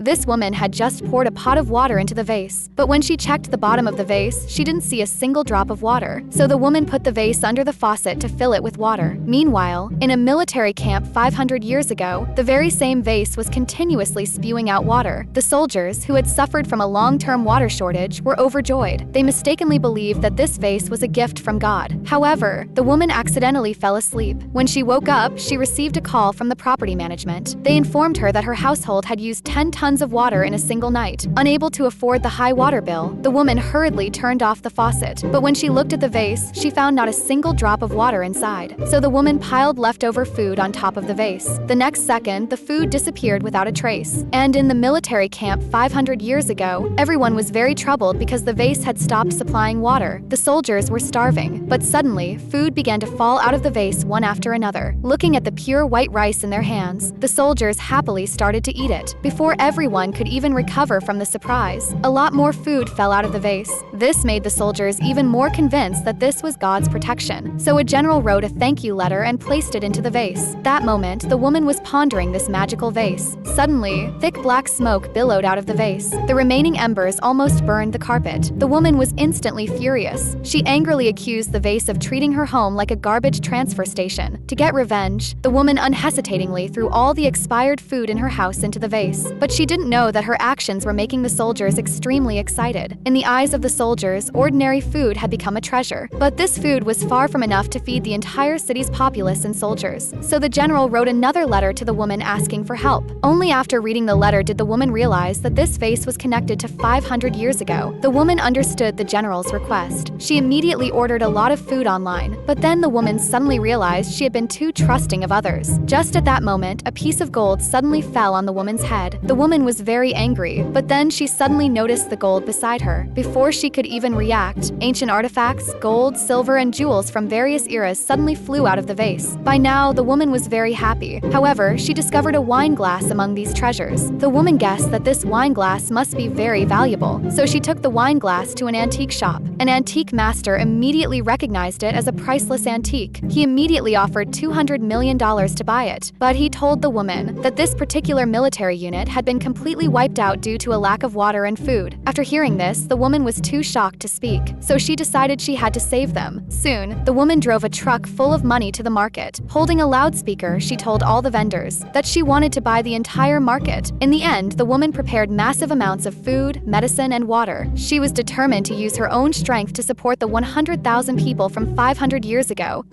This woman had just poured a pot of water into the vase, but when she checked the bottom of the vase, she didn't see a single drop of water. So the woman put the vase under the faucet to fill it with water. Meanwhile, in a military camp 500 years ago, the very same vase was continuously spewing out water. The soldiers, who had suffered from a long-term water shortage, were overjoyed. They mistakenly believed that this vase was a gift from God. However, the woman accidentally fell asleep. When she woke up, she received a call from the property management. They informed her that her household had used 10 tons of water in a single night. Unable to afford the high water bill, the woman hurriedly turned off the faucet. But when she looked at the vase, she found not a single drop of water inside. So the woman piled leftover food on top of the vase. The next second, the food disappeared without a trace. And in the military camp 500 years ago, everyone was very troubled because the vase had stopped supplying water. The soldiers were starving, but suddenly, food began to fall out of the vase one after another. Looking at the pure white rice in their hands, the soldiers happily started to eat it. Before everyone could even recover from the surprise, a lot more food fell out of the vase. This made the soldiers even more convinced that this was God's protection. So a general wrote a thank you letter and placed it into the vase. That moment, the woman was pondering this magical vase. Suddenly, thick black smoke billowed out of the vase. The remaining embers almost burned the carpet. The woman was instantly furious. She angrily accused the vase of treating her home like a garbage transfer station. To get revenge, the woman unhesitatingly threw all the expired food in her house into the vase. But she didn't know that her actions were making the soldiers extremely excited. In the eyes of the soldiers, ordinary food had become a treasure. But this food was far from enough to feed the entire city's populace and soldiers. So the general wrote another letter to the woman asking for help. Only after reading the letter did the woman realize that this vase was connected to 500 years ago. The woman understood the general's request. She immediately ordered a lot of food online, but then the woman suddenly realized she had been too trusting of others. Just at that moment, a piece of gold suddenly fell on the woman's head. The woman was very angry, but then she suddenly noticed the gold beside her. Before she could even react, ancient artifacts, gold, silver, and jewels from various eras suddenly flew out of the vase. By now, the woman was very happy. However, she discovered a wine glass among these treasures. The woman guessed that this wine glass must be very valuable, so she took the wine glass to an antique shop. An antique master immediately recognized it as a priceless antique. He immediately offered $200 million to buy it, but he told the woman that this particular military unit had been completely wiped out due to a lack of water and food. After hearing this, the woman was too shocked to speak, so she decided she had to save them. Soon, the woman drove a truck full of money to the market. Holding a loudspeaker, she told all the vendors that she wanted to buy the entire market. In the end, the woman prepared massive amounts of food, medicine, and water. She was determined to use her own strength to support the 100,000 people from 500 years ago.